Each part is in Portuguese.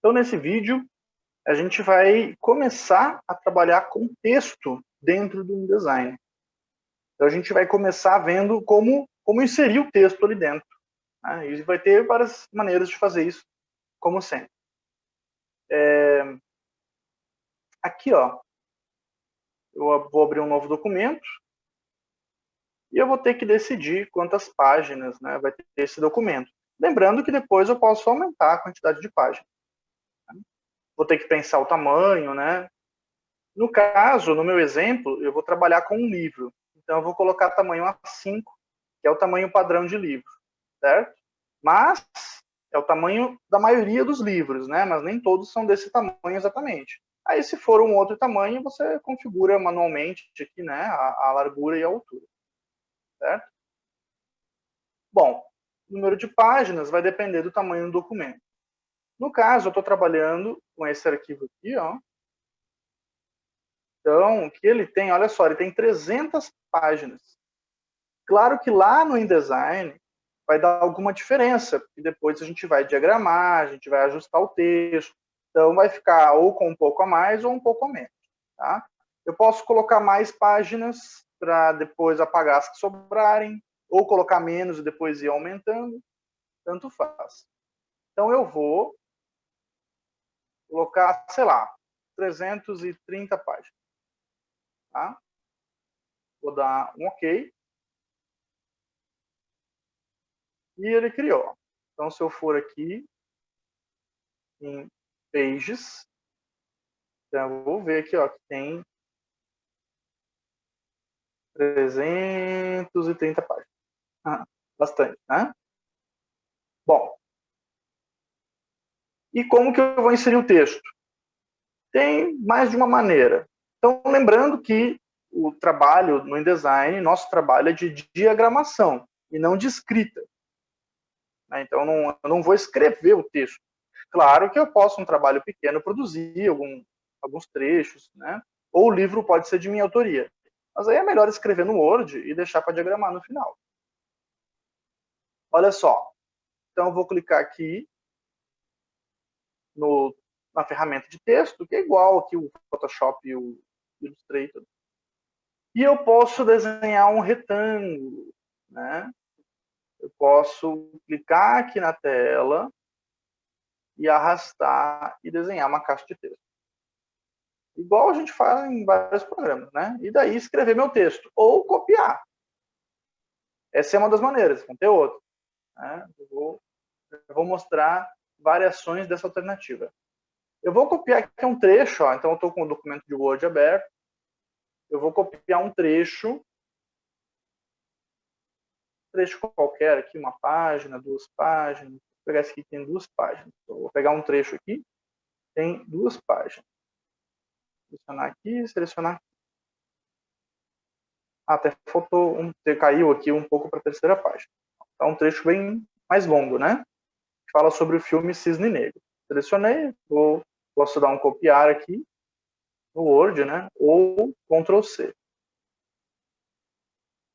Então, nesse vídeo, a gente vai começar a trabalhar com texto dentro do InDesign. Então, a gente vai começar vendo como inserir o texto ali dentro. Né? E vai ter várias maneiras de fazer isso, como sempre. Aqui, ó, eu vou abrir um novo documento e eu vou ter que decidir quantas páginas, né, vai ter esse documento. Lembrando que depois eu posso aumentar a quantidade de páginas. Vou ter que pensar o tamanho, né? No caso, no meu exemplo, eu vou trabalhar com um livro. Então, eu vou colocar tamanho A5, que é o tamanho padrão de livro, certo? Mas é o tamanho da maioria dos livros, né? Mas nem todos são desse tamanho exatamente. Aí, se for um outro tamanho, você configura manualmente aqui, né, a largura e a altura, certo? Bom, o número de páginas vai depender do tamanho do documento. No caso, eu estou trabalhando com esse arquivo aqui, ó. Então, o que ele tem, olha só, ele tem 300 páginas. Claro que lá no InDesign vai dar alguma diferença, porque depois a gente vai diagramar, a gente vai ajustar o texto. Então, vai ficar ou com um pouco a mais ou um pouco a menos. Tá? Eu posso colocar mais páginas para depois apagar as que sobrarem, ou colocar menos e depois ir aumentando. Tanto faz. Então, eu vou colocar, sei lá, 330 páginas. Tá? Vou dar um OK. E ele criou. Então, se eu for aqui em Pages, então eu vou ver aqui, ó, que tem 330 páginas. Bastante, né? Bom, e como que eu vou inserir o texto? Tem mais de uma maneira. Então, lembrando que o trabalho no InDesign, nosso trabalho é de diagramação e não de escrita. Então, eu não vou escrever o texto. Claro que eu posso, um trabalho pequeno, produzir alguns trechos, né? Ou o livro pode ser de minha autoria. Mas aí é melhor escrever no Word e deixar para diagramar no final. Olha só. Então, eu vou clicar aqui na ferramenta de texto, que é igual aqui o Photoshop e o Illustrator. E eu posso desenhar um retângulo, né? Eu posso clicar aqui na tela e arrastar e desenhar uma caixa de texto. Igual a gente faz em vários programas, né? E daí escrever meu texto. Ou copiar. Essa é uma das maneiras, vão ter outra. Né? Eu vou mostrar variações dessa alternativa. Eu vou copiar aqui um trecho, ó, então eu estou com o documento de Word aberto. Eu vou copiar um trecho qualquer aqui, uma página, 2 páginas. Vou pegar esse aqui que tem 2 páginas. Então, vou pegar um trecho aqui, tem 2 páginas. Selecionar aqui, selecionar aqui. Até faltou caiu aqui um pouco para a terceira página. É um trecho bem mais longo, né? Fala sobre o filme Cisne Negro. Selecionei, posso dar um copiar aqui no Word, né? Ou Ctrl C.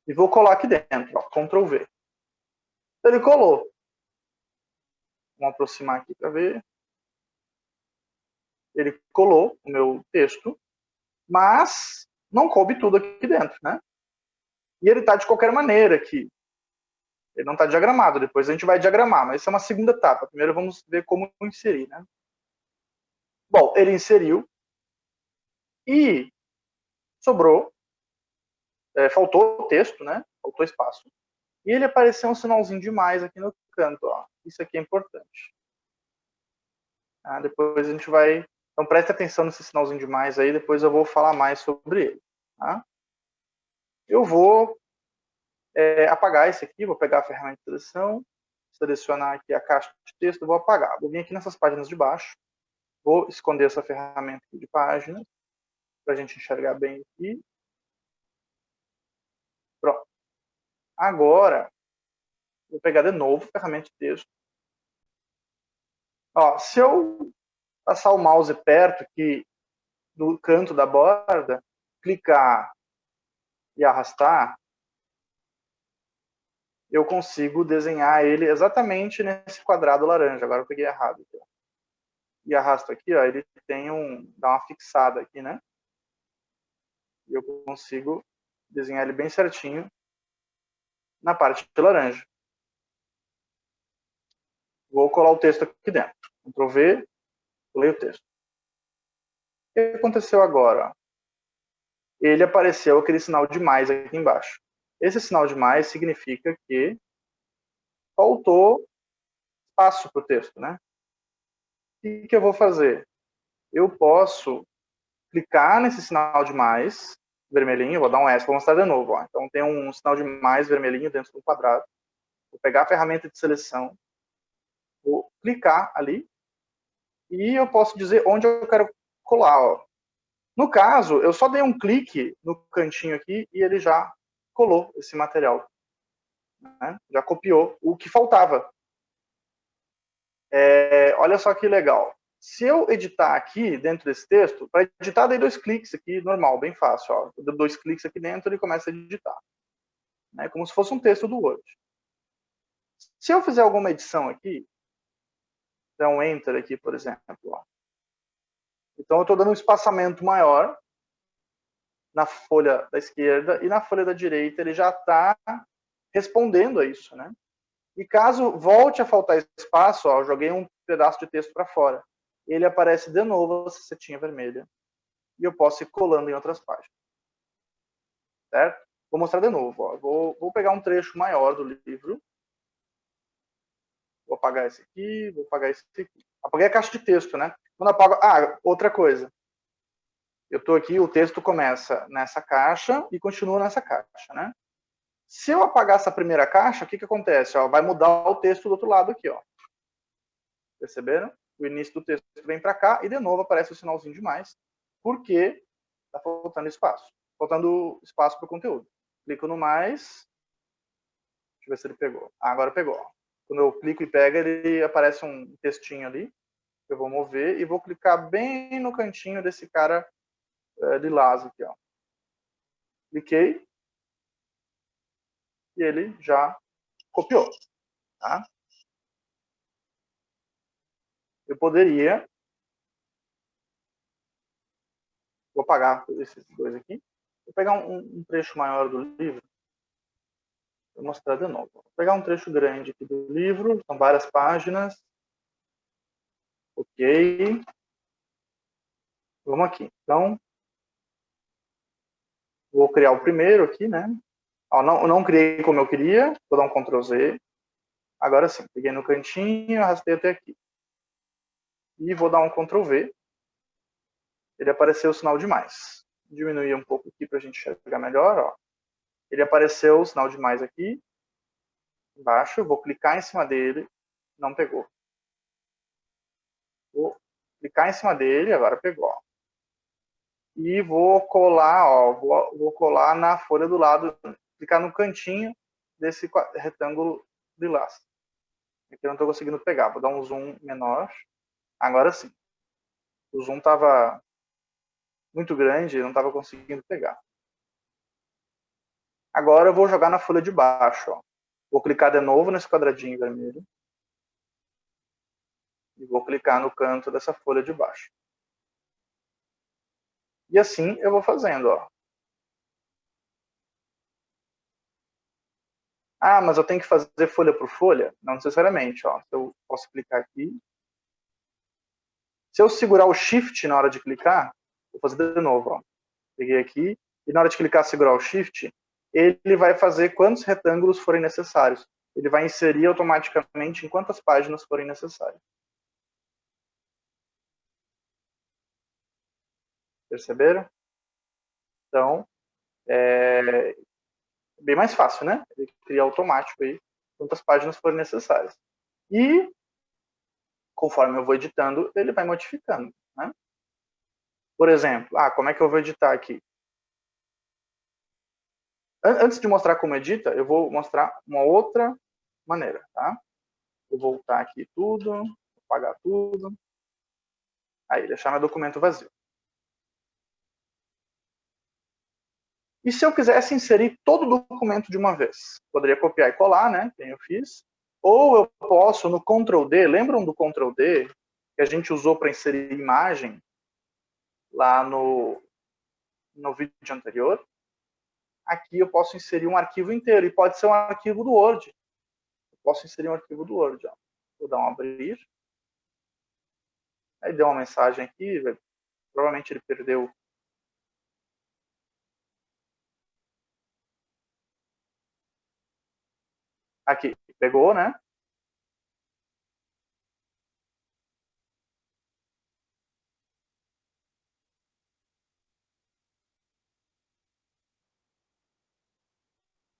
E vou colar aqui dentro, ó, Ctrl V. Ele colou. Vamos aproximar aqui para ver. Ele colou o meu texto, mas não coube tudo aqui dentro, né? E ele está de qualquer maneira aqui. Ele não está diagramado, depois a gente vai diagramar, mas isso é uma segunda etapa. Primeiro vamos ver como inserir, né? Bom, ele inseriu e sobrou, faltou o texto, né? Faltou espaço. E ele apareceu um sinalzinho de mais aqui no canto, ó. Isso aqui é importante. Depois a gente vai... Então preste atenção nesse sinalzinho de mais aí, depois eu vou falar mais sobre ele. Tá? Eu vou apagar esse aqui, vou pegar a ferramenta de seleção, selecionar aqui a caixa de texto, vou apagar. Vou vir aqui nessas páginas de baixo, vou esconder essa ferramenta aqui de páginas, para a gente enxergar bem aqui. Pronto. Agora, vou pegar de novo a ferramenta de texto. Ó, se eu passar o mouse perto aqui do canto da borda, clicar e arrastar, eu consigo desenhar ele exatamente nesse quadrado laranja. Agora eu peguei errado. e arrasto aqui, ó, ele tem dá uma fixada aqui, né? E eu consigo desenhar ele bem certinho na parte de laranja. Vou colar o texto aqui dentro. Ctrl V, colei o texto. O que aconteceu agora? Ele apareceu aquele sinal de mais aqui embaixo. Esse sinal de mais significa que faltou espaço para o texto, né? O que eu vou fazer? Eu posso clicar nesse sinal de mais, vermelhinho, vou dar um S, vou mostrar de novo. Ó. Então tem um sinal de mais vermelhinho dentro do quadrado. Vou pegar a ferramenta de seleção, vou clicar ali, e eu posso dizer onde eu quero colar. Ó. No caso, eu só dei um clique no cantinho aqui e ele já colou esse material. Né? Já copiou o que faltava. Olha só que legal. Se eu editar aqui dentro desse texto, para editar, dei 2 cliques aqui, normal, bem fácil. Ó. Eu dou 2 cliques aqui dentro e ele começa a editar. Né? Como se fosse um texto do Word. Se eu fizer alguma edição aqui, der um Enter aqui, por exemplo, ó. Então eu estou dando um espaçamento maior na folha da esquerda e na folha da direita ele já está respondendo a isso, né? E caso volte a faltar espaço, ó, eu joguei um pedaço de texto para fora. Ele aparece de novo essa setinha vermelha. E eu posso ir colando em outras páginas. Certo? Vou mostrar de novo. Ó. Vou pegar um trecho maior do livro. Vou apagar esse aqui, vou apagar esse aqui. Apaguei a caixa de texto, né? Quando apago... Ah, outra coisa. Eu estou aqui, o texto começa nessa caixa e continua nessa caixa, né? Se eu apagar essa primeira caixa, o que acontece? Ó, vai mudar o texto do outro lado aqui, ó. Perceberam? O início do texto vem para cá e de novo aparece o sinalzinho de mais, porque está faltando espaço. Faltando espaço para o conteúdo. Clico no mais. Deixa eu ver se ele pegou. Ah, agora pegou. Quando eu clico e pega, ele aparece um textinho ali. Eu vou mover e vou clicar bem no cantinho desse cara lilás aqui, ó. Cliquei. E ele já copiou. Tá? Eu poderia... Vou apagar esses dois aqui. Vou pegar um trecho maior do livro. Vou mostrar de novo. Vou pegar um trecho grande aqui do livro. São várias páginas. Ok. Vamos aqui. Então, vou criar o primeiro aqui, né? Ó, não criei como eu queria. Vou dar um Ctrl Z. Agora sim. Peguei no cantinho, arrastei até aqui. E vou dar um Ctrl V. Ele apareceu o sinal de mais. Diminuir um pouco aqui para a gente enxergar melhor. Ó. Ele apareceu o sinal de mais aqui. Embaixo. Vou clicar em cima dele. Não pegou. Vou clicar em cima dele. Agora pegou. Ó. E vou colar, ó, vou colar na folha do lado, clicar no cantinho desse retângulo lilás. Aqui eu não estou conseguindo pegar, vou dar um zoom menor. Agora sim. O zoom estava muito grande, eu não estava conseguindo pegar. Agora eu vou jogar na folha de baixo. Ó. Vou clicar de novo nesse quadradinho vermelho. E vou clicar no canto dessa folha de baixo. E assim eu vou fazendo, ó. Ah, mas eu tenho que fazer folha por folha? Não necessariamente, ó. Eu posso clicar aqui. Se eu segurar o Shift na hora de clicar, vou fazer de novo, ó. Peguei aqui, e na hora de clicar, segurar o Shift, ele vai fazer quantos retângulos forem necessários. Ele vai inserir automaticamente em quantas páginas forem necessárias. Perceberam? Então, é bem mais fácil, né? Ele cria automático aí quantas páginas forem necessárias. E, conforme eu vou editando, ele vai modificando, né? Por exemplo, como é que eu vou editar aqui? Antes de mostrar como edita, eu vou mostrar uma outra maneira, tá? Vou voltar aqui tudo, apagar tudo. Aí, deixar meu documento vazio. E se eu quisesse inserir todo o documento de uma vez? Poderia copiar e colar, né? Que eu fiz. Ou eu posso, no Ctrl D, lembram do Ctrl D? que a gente usou para inserir imagem lá no vídeo anterior, aqui eu posso inserir um arquivo inteiro, e pode ser um arquivo do Word. Eu posso inserir um arquivo do Word. Ó. Vou dar um abrir. Aí deu uma mensagem aqui, provavelmente ele perdeu. Aqui, pegou, né?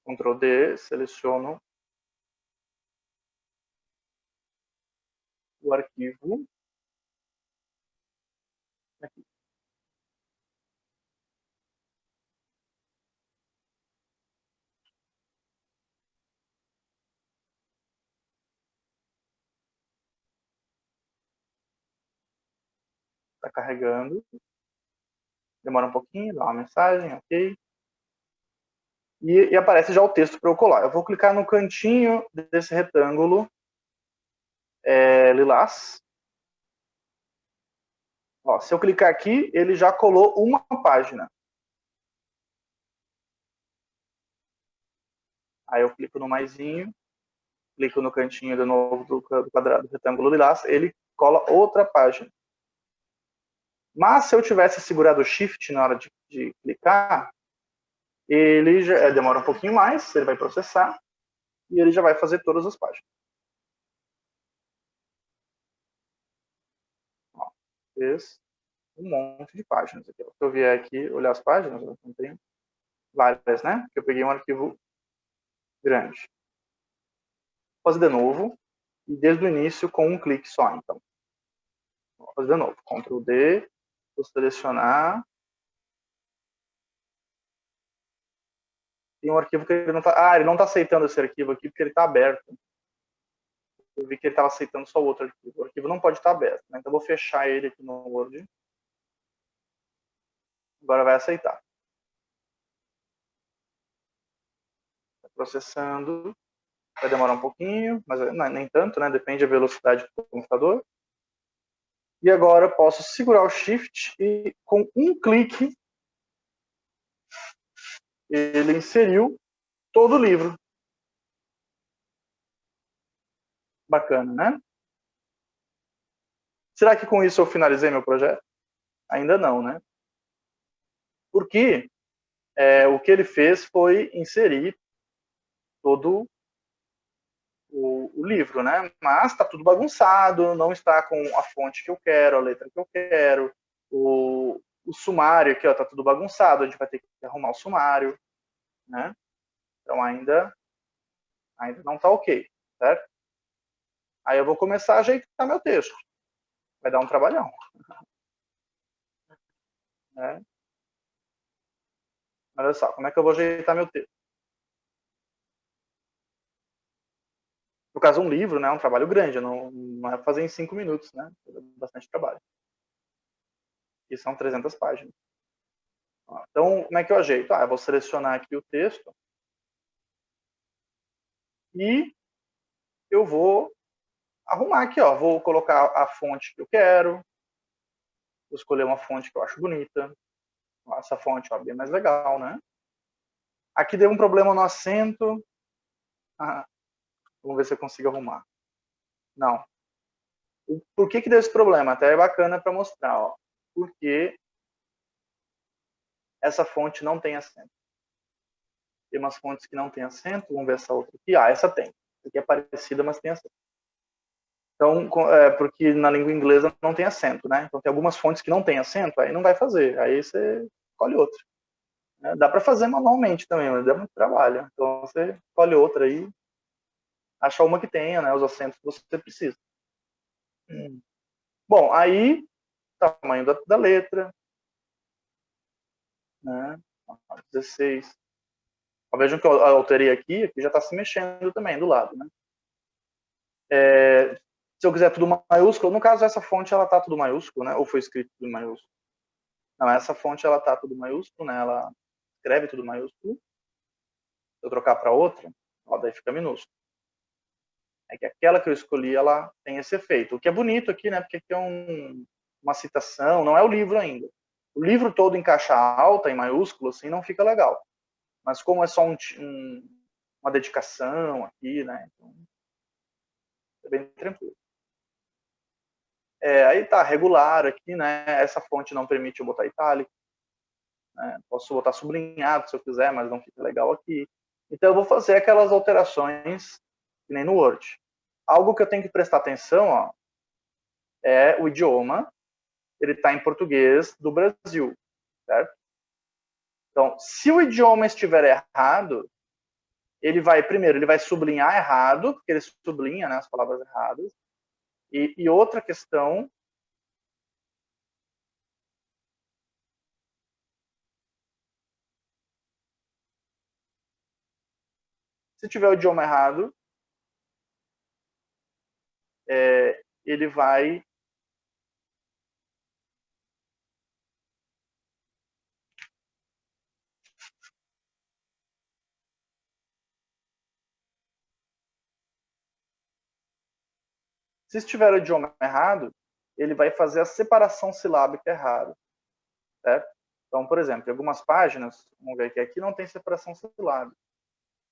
Ctrl D, seleciono o arquivo. Aqui. Está carregando. Demora um pouquinho, dá uma mensagem, ok. E aparece já o texto para eu colar. Eu vou clicar no cantinho desse retângulo lilás. Ó, se eu clicar aqui, ele já colou uma página. Aí eu clico no maisinho, clico no cantinho de novo do quadrado do retângulo lilás, ele cola outra página. Mas se eu tivesse segurado o Shift na hora de clicar, ele já demora um pouquinho mais, ele vai processar, e ele já vai fazer todas as páginas. Ó, fez um monte de páginas aqui. Se eu vier aqui olhar as páginas, eu não tenho várias, né? Porque eu peguei um arquivo grande. Vou fazer de novo, e desde o início com um clique só, então. Vou fazer de novo. Ctrl D, vou selecionar. Tem um arquivo que ele não está... ele não está aceitando esse arquivo aqui porque ele está aberto. Eu vi que ele estava aceitando só o outro arquivo. O arquivo não pode estar aberto, né? Então eu vou fechar ele aqui no Word. Agora vai aceitar. Está processando. Vai demorar um pouquinho, mas não, nem tanto, né? Depende da velocidade do computador. E agora eu posso segurar o Shift e com um clique ele inseriu todo o livro. Bacana, né? Será que com isso eu finalizei meu projeto? Ainda não, né? Porque o que ele fez foi inserir todo o livro, né? Mas está tudo bagunçado, não está com a fonte que eu quero, a letra que eu quero, o sumário aqui, ó, tá tudo bagunçado, a gente vai ter que arrumar o sumário, né? Então ainda não está ok, certo? Aí eu vou começar a ajeitar meu texto. Vai dar um trabalhão, né? Olha só, como é que eu vou ajeitar meu texto? No caso, um livro, né, é um trabalho grande, não é fazer em 5 minutos, né? É bastante trabalho. E são 300 páginas. Então, como é que eu ajeito? Eu vou selecionar aqui o texto e eu vou arrumar aqui, ó. Vou colocar a fonte que eu quero, vou escolher uma fonte que eu acho bonita. Essa fonte, ó, bem mais legal, né? Aqui deu um problema no acento. Vamos ver se eu consigo arrumar. Não. Por que deu esse problema? Até é bacana para mostrar, ó. Porque essa fonte não tem acento. Tem umas fontes que não tem acento. Vamos ver essa outra aqui. Essa tem. Essa aqui é parecida, mas tem acento. Então, porque na língua inglesa não tem acento, né? Então tem algumas fontes que não tem acento, aí não vai fazer. Aí você escolhe outra. Né? Dá para fazer manualmente também, mas dá muito trabalho. Então você escolhe outra aí, acha uma que tenha, né, os acentos que você precisa. Bom, aí tamanho da letra, né? 16. Vejam que eu alterei aqui já está se mexendo também do lado, né? Se eu quiser tudo maiúsculo, no caso essa fonte ela tá tudo maiúsculo, né? Ou foi escrito tudo maiúsculo? Não, essa fonte ela tá tudo maiúsculo, né? Ela escreve tudo maiúsculo. Se eu trocar para outra, ó, daí fica minúsculo. É que aquela que eu escolhi, ela tem esse efeito. O que é bonito aqui, né? Porque aqui é uma citação, não é o livro ainda. O livro todo em caixa alta, em maiúsculo, assim, não fica legal. Mas como é só uma dedicação aqui, né? Então, é bem tranquilo. Aí tá, regular aqui, né? Essa fonte não permite eu botar itálico. Né? Posso botar sublinhado se eu quiser, mas não fica legal aqui. Então eu vou fazer aquelas alterações que nem no Word. Algo que eu tenho que prestar atenção, ó, é o idioma. Ele está em português do Brasil, certo? Então, se o idioma estiver errado, primeiro, ele vai sublinhar errado, porque ele sublinha, né, as palavras erradas. E outra questão, se tiver o idioma errado, ele vai se estiver o idioma errado, ele vai fazer a separação silábica errada, certo? Então, por exemplo, em algumas páginas, vamos ver que aqui não tem separação silábica,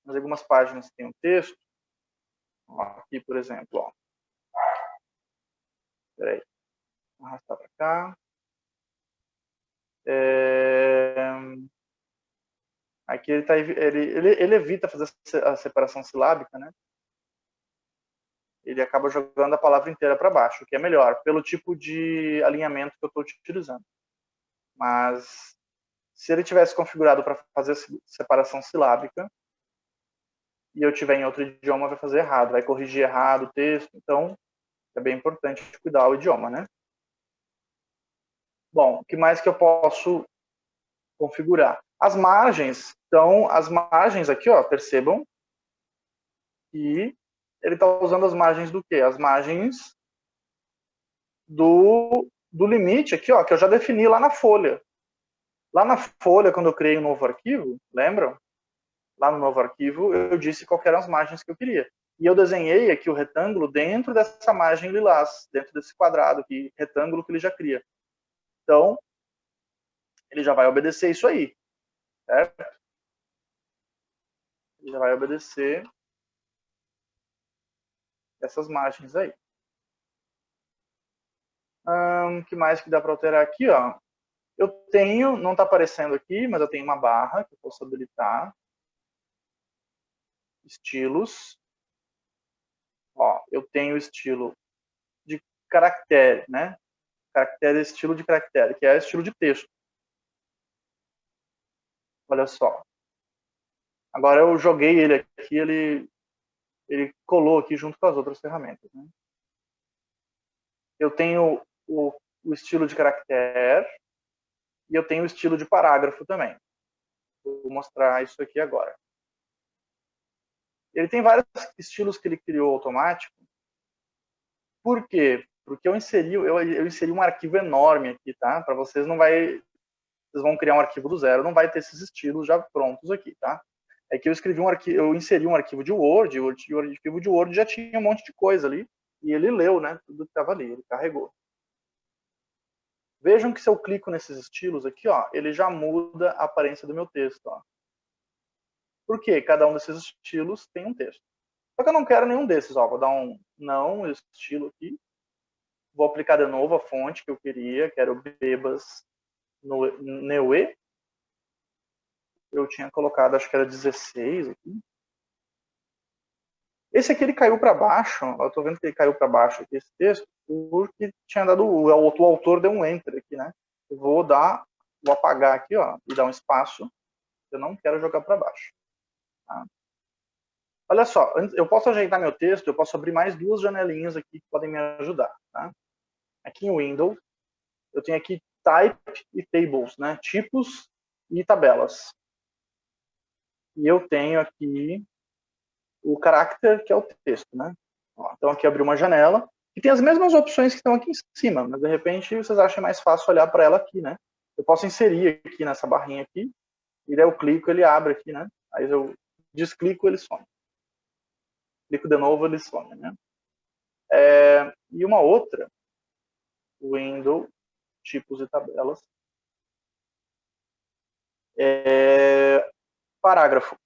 mas em algumas páginas tem um texto, ó, aqui, por exemplo, ó. Peraí, vou arrastar para cá. Aqui ele evita fazer a separação silábica, né? Ele acaba jogando a palavra inteira para baixo, o que é melhor, pelo tipo de alinhamento que eu estou utilizando. Mas se ele tivesse configurado para fazer separação silábica e eu tiver em outro idioma, vai fazer errado, vai corrigir errado o texto. Então, é bem importante cuidar do idioma, né? Bom, o que mais que eu posso configurar? As margens. Então, as margens aqui, ó, percebam que ele está usando as margens do quê? As margens do limite aqui, ó, que eu já defini lá na folha. Lá na folha, quando eu criei um novo arquivo, lembram? Lá no novo arquivo, eu disse quais eram as margens que eu queria. E eu desenhei aqui o retângulo dentro dessa margem lilás, dentro desse quadrado aqui, retângulo que ele já cria. Então, ele já vai obedecer isso aí, certo? Ele já vai obedecer essas margens aí. O que mais que dá para alterar aqui, ó? Eu tenho, não está aparecendo aqui, mas eu tenho uma barra que eu posso habilitar. Estilos. Ó, eu tenho estilo de caractere, né? Caractere, estilo de caractere, que é estilo de texto. Olha só. Agora eu joguei ele aqui, ele colou aqui junto com as outras ferramentas. Né? Eu tenho o estilo de caractere e eu tenho o estilo de parágrafo também. Vou mostrar isso aqui agora. Ele tem vários estilos que ele criou automático. Por quê? Porque eu inseri um arquivo enorme aqui, tá? Para vocês não vai... Vocês vão criar um arquivo do zero, não vai ter esses estilos já prontos aqui, tá? É que eu escrevi um arquivo, eu inseri um arquivo de Word, e o arquivo de Word já tinha um monte de coisa ali, e ele leu, né? Tudo que estava ali, ele carregou. Vejam que se eu clico nesses estilos aqui, ó, ele já muda a aparência do meu texto, ó. Por quê? Cada um desses estilos tem um texto. Só que eu não quero nenhum desses, ó. Vou dar um não estilo aqui. Vou aplicar de novo a fonte que eu queria, que era o Bebas Neue. Eu tinha colocado, acho que era 16 aqui. Esse aqui ele caiu para baixo, eu estou vendo que ele caiu para baixo aqui, esse texto, porque tinha dado, o autor deu um enter aqui, né? Eu vou apagar aqui, ó, e dar um espaço. Eu não quero jogar para baixo. Tá? Olha só, eu posso ajeitar meu texto, eu posso abrir mais duas janelinhas aqui que podem me ajudar. Tá? Aqui em Windows, eu tenho aqui Type e Tables, né? Tipos e tabelas. E eu tenho aqui o character, que é o texto, né? Ó, então aqui abri uma janela, que tem as mesmas opções que estão aqui em cima, mas de repente vocês acham mais fácil olhar para ela aqui, né? Eu posso inserir aqui nessa barrinha aqui, e daí eu clico, ele abre aqui, né? Aí eu desclico, ele some. clico de novo, ele some, né? E uma outra, Windows, tipos e tabelas, parágrafo.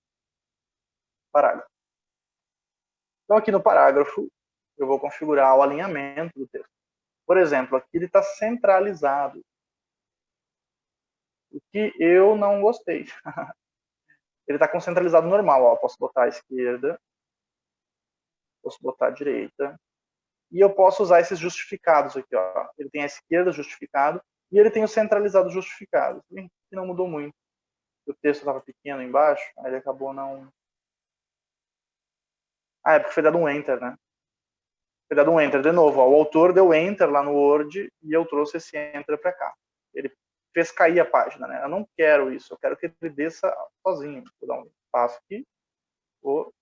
Então, aqui no parágrafo, eu vou configurar o alinhamento do texto. Por exemplo, aqui ele está centralizado, o que eu não gostei. Ele está com centralizado normal, ó. Posso botar à esquerda, posso botar à direita, e eu posso usar esses justificados aqui, ó. Ele tem a esquerda justificado e ele tem o centralizado justificado. Que não mudou muito. O texto estava pequeno embaixo, aí ele acabou não... é porque foi dado um Enter, né? Foi dado um Enter de novo, ó. O autor deu Enter lá no Word e eu trouxe esse Enter para cá. Ele fez cair a página, né? Eu não quero isso, eu quero que ele desça sozinho. Vou dar um espaço aqui, vou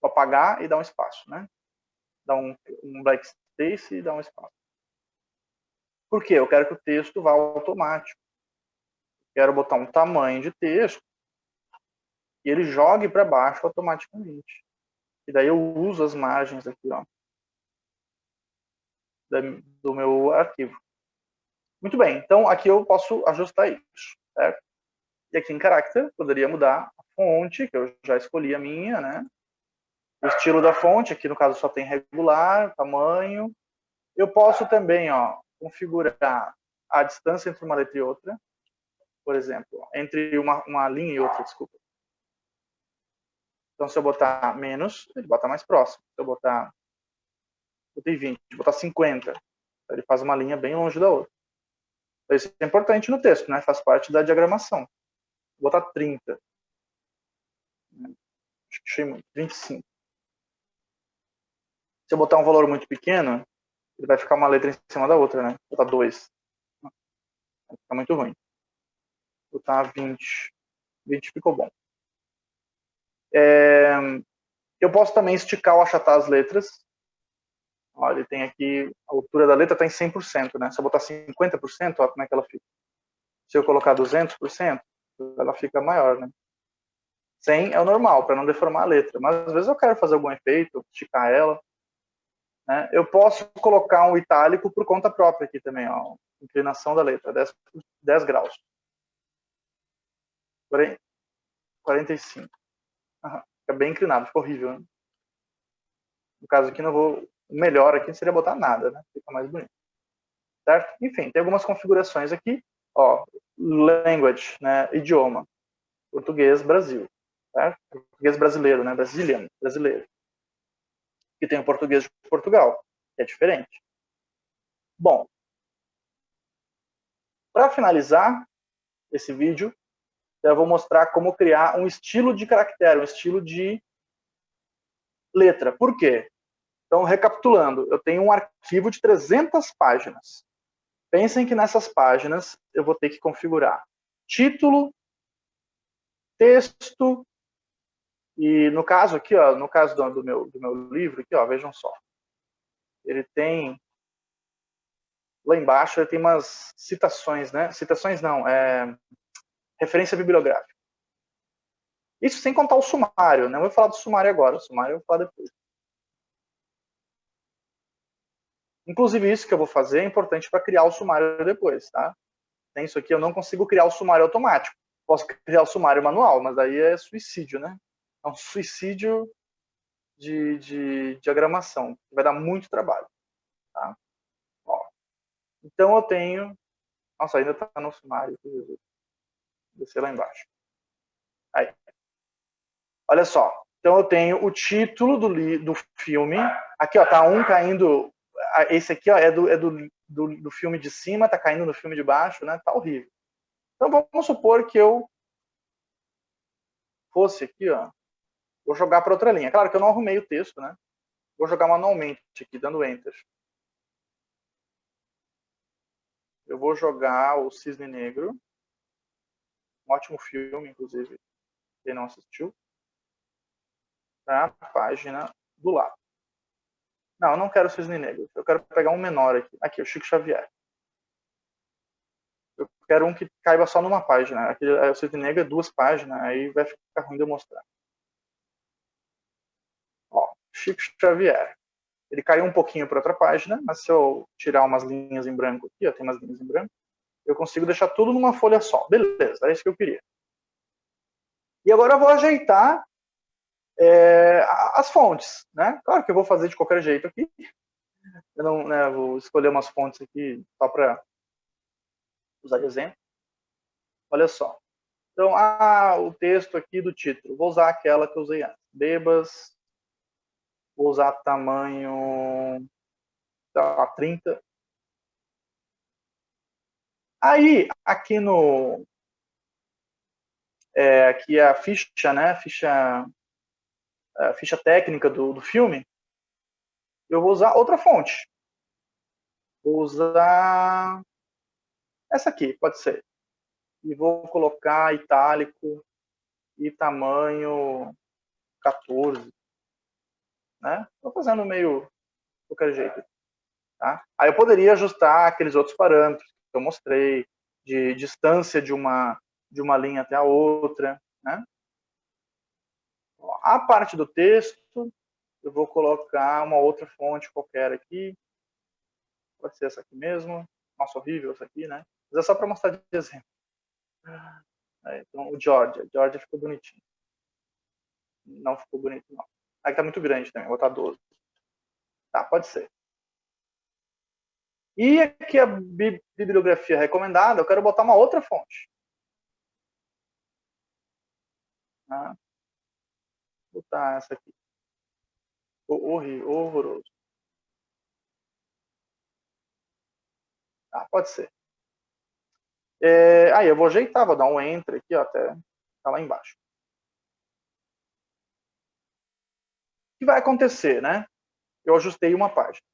apagar e dar um espaço, né? Dar um backspace e dar um espaço. Por quê? Eu quero que o texto vá automático. Quero botar um tamanho de texto e ele jogue para baixo automaticamente. E daí eu uso as margens aqui, ó, do meu arquivo. Muito bem, então aqui eu posso ajustar isso, certo? E aqui em Character, poderia mudar a fonte, que eu já escolhi a minha, né? O estilo da fonte, aqui no caso só tem regular, tamanho. Eu posso também, ó, configurar a distância entre uma letra e outra. Por exemplo, entre uma linha e outra, desculpa. Então, se eu botar menos, ele bota mais próximo. Se eu botar... botei 20, botar 50, ele faz uma linha bem longe da outra. Então, isso é importante no texto, né? Faz parte da diagramação. Vou botar 30. Acho que achei muito. 25. Se eu botar um valor muito pequeno, ele vai ficar uma letra em cima da outra, né? Vou botar 2. Vai ficar muito ruim. Vou botar 20. 20 ficou bom. Eu posso também esticar ou achatar as letras. Olha, ele tem aqui, a altura da letra está em 100%, né? Se eu botar 50%, olha como é que ela fica. Se eu colocar 200%, ela fica maior, né? 100 é o normal, para não deformar a letra. Mas às vezes eu quero fazer algum efeito, esticar ela. Né? Eu posso colocar um itálico por conta própria aqui também, ó. Inclinação da letra, 10 graus. 45. Uhum. Fica bem inclinado, fica horrível, né? No caso aqui, não vou... o melhor aqui seria botar nada, né? Fica mais bonito. Certo? Enfim, tem algumas configurações aqui. Ó, language, né? Idioma. Português, Brasil. Certo? Português brasileiro, né? Brasileiro. E tem o português de Portugal, que é diferente. Bom, para finalizar esse vídeo, eu vou mostrar como criar um estilo de caractere, um estilo de letra. Por quê? Então, recapitulando, eu tenho um arquivo de 300 páginas. Pensem que nessas páginas eu vou ter que configurar título, texto, e no caso aqui, ó, no caso do meu livro, aqui, ó, vejam só. Ele tem, lá embaixo, ele tem umas citações, né? Citações não, referência bibliográfica. Isso sem contar o sumário, não vou falar do sumário agora, o sumário eu vou falar depois. Inclusive, isso que eu vou fazer é importante para criar o sumário depois, tá? Tem isso aqui, eu não consigo criar o sumário automático. Posso criar o sumário manual, mas aí é suicídio, né? É um suicídio de diagramação. Vai dar muito trabalho, tá? Ó, então eu tenho... Nossa, ainda está no sumário. Vou descer lá embaixo. Aí. Olha só. Então eu tenho o título do filme. Aqui, ó, tá um caindo... Esse aqui, ó, é do filme de cima, tá caindo no filme de baixo, né? Tá horrível. Então vamos supor que eu fosse aqui, ó, vou jogar para outra linha. Claro que eu não arrumei o texto, né? Vou jogar manualmente aqui, dando Enter. Eu vou jogar o Cisne Negro. Um ótimo filme, inclusive, quem não assistiu. Para a página do lado. Não, eu não quero o Cisne Negro. Eu quero pegar um menor aqui. Aqui, o Chico Xavier. Eu quero um que caiba só numa página. Aqui, o Cisne Negro é 2 páginas, aí vai ficar ruim de eu mostrar. Ó. Chico Xavier. Ele caiu um pouquinho para outra página, mas se eu tirar umas linhas em branco aqui, ó, tem umas linhas em branco, eu consigo deixar tudo numa folha só. Beleza, é isso que eu queria. E agora eu vou ajeitar as fontes, né? Claro que eu vou fazer de qualquer jeito aqui. Eu não, né, vou escolher umas fontes aqui só para usar de exemplo. Olha só. Então, o texto aqui do título. Vou usar aquela que eu usei antes. Bebas. Vou usar tamanho 30. Aí, aqui no... aqui é a ficha, né? A ficha técnica do filme. Eu vou usar outra fonte. Vou usar essa aqui, pode ser. E vou colocar itálico e tamanho 14. Né? Estou fazendo meio de qualquer jeito. Tá? Aí eu poderia ajustar aqueles outros parâmetros que eu mostrei, de distância de uma linha até a outra. Né? A parte do texto, eu vou colocar uma outra fonte qualquer aqui. Pode ser essa aqui mesmo. Nossa, horrível essa aqui, né? Mas é só para mostrar de exemplo. Então, o Georgia. Georgia ficou bonitinho. Não ficou bonito, não. Aqui tá muito grande também, vou botar 12. Tá, pode ser. E aqui a bibliografia recomendada, eu quero botar uma outra fonte. Tá? Vou botar essa aqui. Horroroso. Tá, pode ser. Aí eu vou ajeitar, vou dar um enter aqui, ó, até tá lá embaixo. O que vai acontecer, né? Eu ajustei uma página.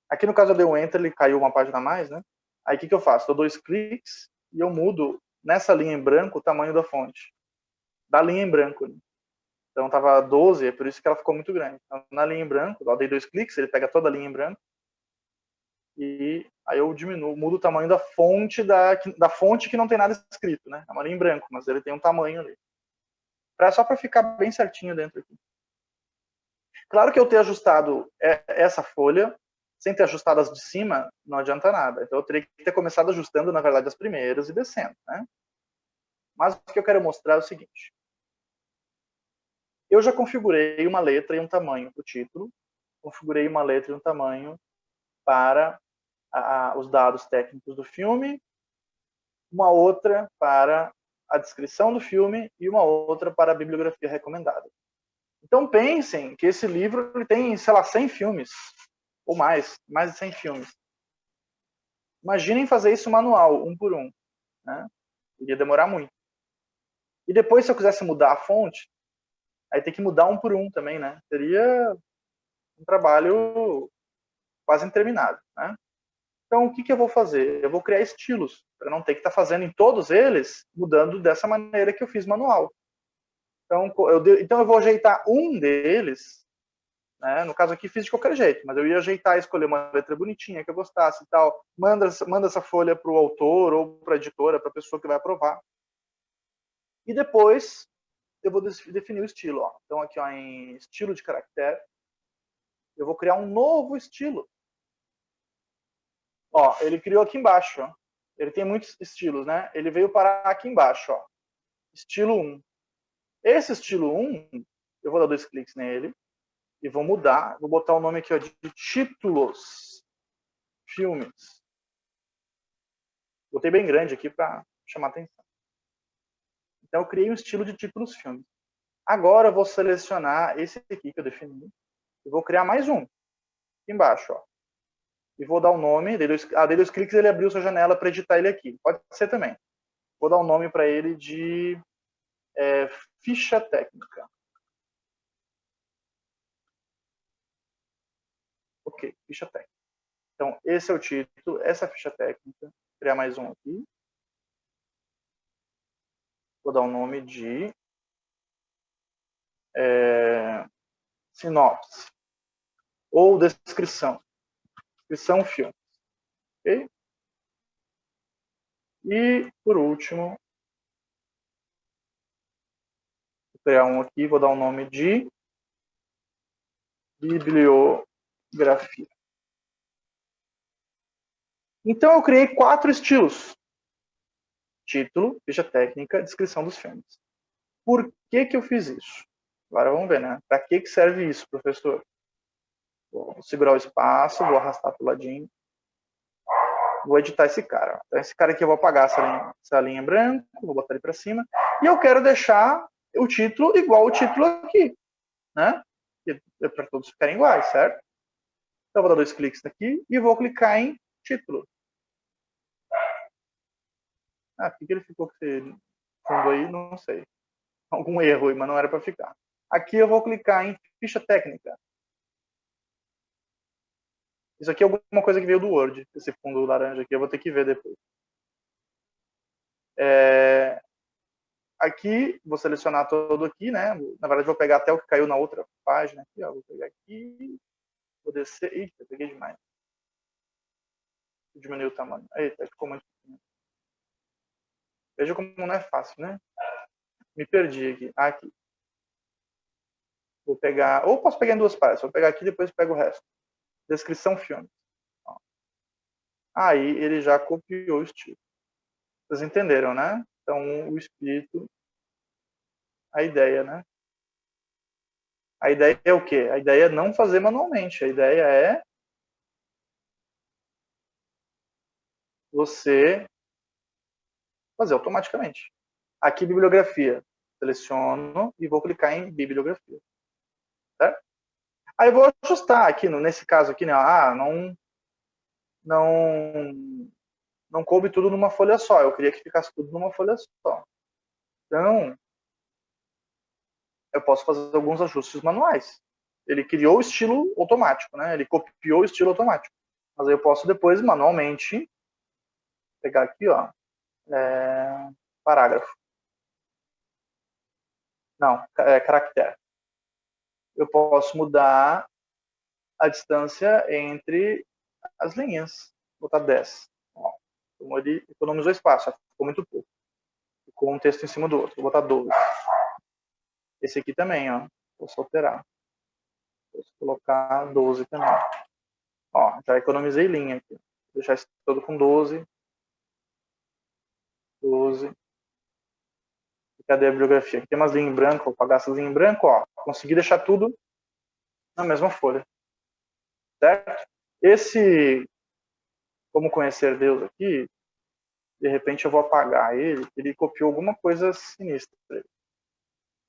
Aqui no caso eu dei um enter, ele caiu uma página a mais, né? Aí o que eu faço? Dou 2 cliques e eu mudo nessa linha em branco o tamanho da fonte. Da linha em branco. Né? Então estava 12, é por isso que ela ficou muito grande. Então, na linha em branco, eu dei 2 cliques, ele pega toda a linha em branco. E aí eu diminuo, mudo o tamanho da fonte fonte que não tem nada escrito, né? É uma linha em branco, mas ele tem um tamanho ali. Só para ficar bem certinho dentro aqui. Claro que eu ter ajustado essa folha, sem ter ajustado as de cima, não adianta nada. Então eu teria que ter começado ajustando, na verdade, as primeiras e descendo, né? Mas o que eu quero mostrar é o seguinte. Eu já configurei uma letra e um tamanho para o título, configurei uma letra e um tamanho para os dados técnicos do filme, uma outra para a descrição do filme e uma outra para a bibliografia recomendada. Então pensem que esse livro ele tem, sei lá, 100 filmes, ou mais de 100 filmes. Imaginem fazer isso manual, um por um. Né? Iria demorar muito. E depois, se eu quisesse mudar a fonte, aí tem que mudar um por um também, né? Seria um trabalho quase interminável, né? Então, o que eu vou fazer? Eu vou criar estilos, para não ter que estar fazendo em todos eles, mudando dessa maneira que eu fiz manual. Então eu vou ajeitar um deles, né? No caso aqui fiz de qualquer jeito, mas eu ia ajeitar, escolher uma letra bonitinha que eu gostasse e tal. Manda essa folha para o autor ou para a editora, para a pessoa que vai aprovar. E depois eu vou definir o estilo. Ó. Então aqui ó, em estilo de caractere, eu vou criar um novo estilo. Ó, ele criou aqui embaixo. Ó. Ele tem muitos estilos, né? Ele veio parar aqui embaixo. Ó. Estilo 1. Esse estilo 1, eu vou dar 2 cliques nele e vou mudar. Vou botar o nome aqui ó, de títulos filmes. Botei bem grande aqui para chamar atenção. Então eu criei um estilo de títulos filmes. Agora eu vou selecionar esse aqui que eu defini e vou criar mais um. Aqui embaixo, ó. E vou dar o nome, dei dois cliques, ele abriu sua janela para editar ele aqui. Pode ser também. Vou dar um nome para ele de ficha técnica. Ok, ficha técnica. Então, esse é o título, essa é a ficha técnica. Vou criar mais um aqui. Vou dar um nome de sinopse ou descrição. Descrição filme. Ok? E, por último, vou criar um aqui, vou dar um nome de bibliografia. Então, eu criei 4 estilos. Título, ficha técnica, descrição dos filmes. Por que eu fiz isso? Agora vamos ver, né? Para que serve isso, professor? Vou segurar o espaço, vou arrastar para o ladinho. Vou editar esse cara. Então, esse cara aqui eu vou apagar essa linha branca, vou botar ele para cima. E eu quero deixar o título igual o título aqui, né? Para todos ficarem iguais, certo? Então, eu vou dar 2 cliques aqui e vou clicar em título. Ah, por que ele ficou com esse fundo aí? Não sei. Algum erro aí, mas não era para ficar. Aqui eu vou clicar em ficha técnica. Isso aqui é alguma coisa que veio do Word. Esse fundo laranja aqui eu vou ter que ver depois. Aqui, vou selecionar todo aqui, né? Na verdade, vou pegar até o que caiu na outra página aqui, ó. Vou pegar aqui, vou descer. Eita, peguei demais. Vou diminuir o tamanho. Eita, ficou muito pequeno. Veja como não é fácil, né? Me perdi aqui. Aqui. Vou pegar, ou posso pegar em 2 partes. Vou pegar aqui e depois pego o resto. Descrição filme. Ó. Aí ele já copiou o estilo. Vocês entenderam, né? Então, o espírito, a ideia, né? A ideia é o quê? A ideia é não fazer manualmente. A ideia é você fazer automaticamente. Aqui, bibliografia. Seleciono e vou clicar em bibliografia. Certo? Aí eu vou ajustar aqui, nesse caso aqui, né? Não coube tudo numa folha só. Eu queria que ficasse tudo numa folha só. Então, eu posso fazer alguns ajustes manuais. Ele criou o estilo automático, né? Ele copiou o estilo automático. Mas aí eu posso depois, manualmente, pegar aqui, ó, parágrafo. Não, caractere. Eu posso mudar a distância entre as linhas. Vou botar 10. Ó, então ele economizou espaço, ficou muito pouco. Ficou um texto em cima do outro. Vou botar 12. Esse aqui também, ó. Posso alterar. Posso colocar 12 também. Ó, já economizei linha aqui. Vou deixar esse todo com 12. 12. Cadê a bibliografia? Aqui tem umas linhas em branco. Vou apagar essas linhas em branco, ó. Consegui deixar tudo na mesma folha. Certo? Esse Como Conhecer Deus aqui, de repente eu vou apagar ele copiou alguma coisa sinistra.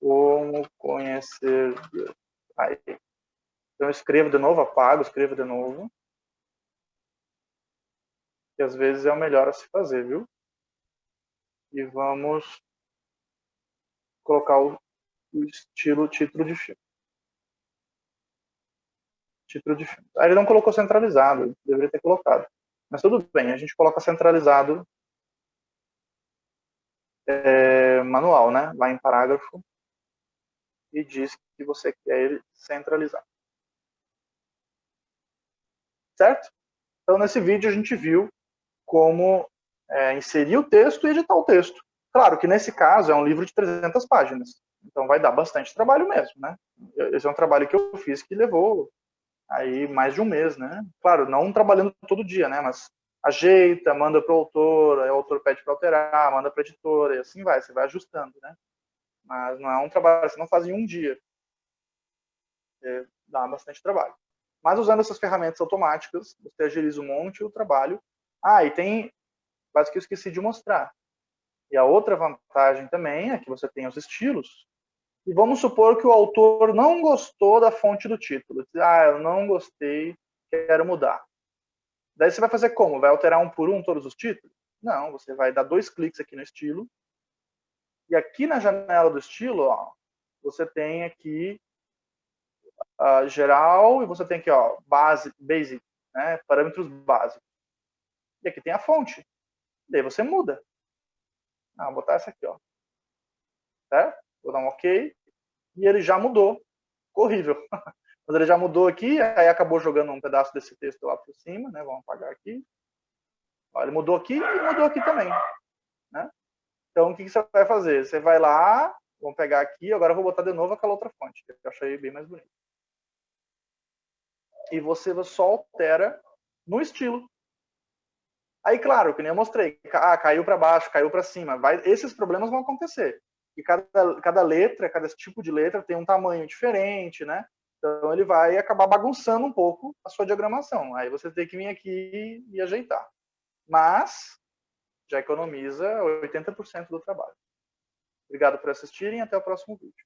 Como Conhecer Deus. Aí. Então eu escrevo de novo, apago, escrevo de novo. Que às vezes é o melhor a se fazer, viu? E vamos colocar o título de filme. Título de filme. Aí ele não colocou centralizado, deveria ter colocado. Mas tudo bem, a gente coloca centralizado manual, né? Vai em parágrafo e diz que você quer ele centralizado. Certo? Então, nesse vídeo a gente viu como inserir o texto e editar o texto. Claro que nesse caso é um livro de 300 páginas, então vai dar bastante trabalho mesmo, né? Esse é um trabalho que eu fiz que levou aí mais de um mês, né? Claro, não trabalhando todo dia, né? Mas ajeita, manda para o autor, aí o autor pede para alterar, manda para a editora, e assim vai, você vai ajustando, né? Mas não é um trabalho, você não faz em um dia. Dá bastante trabalho. Mas usando essas ferramentas automáticas, você agiliza um monte o trabalho. E tem, quase que eu esqueci de mostrar. E a outra vantagem também é que você tem os estilos. E vamos supor que o autor não gostou da fonte do título. Eu não gostei, quero mudar. Daí você vai fazer como? Vai alterar um por um todos os títulos? Não, você vai dar 2 cliques aqui no estilo. E aqui na janela do estilo, ó, você tem aqui geral e você tem aqui, ó, basic, né, parâmetros básicos. E aqui tem a fonte. Daí você muda. Vou botar essa aqui, ó. Certo? Vou dar um OK. E ele já mudou. Ficou horrível. Mas ele já mudou aqui, aí acabou jogando um pedaço desse texto lá por cima, né? Vamos apagar aqui. Ó, ele mudou aqui e mudou aqui também. Né? Então, o que você vai fazer? Você vai lá, vamos pegar aqui, agora eu vou botar de novo aquela outra fonte, que eu achei bem mais bonita. e você só altera no estilo. Aí, claro, que nem eu mostrei, caiu para baixo, caiu para cima, esses problemas vão acontecer. E cada letra, cada tipo de letra tem um tamanho diferente, né? Então ele vai acabar bagunçando um pouco a sua diagramação. Aí você tem que vir aqui e ajeitar. Mas já economiza 80% do trabalho. Obrigado por assistirem e até o próximo vídeo.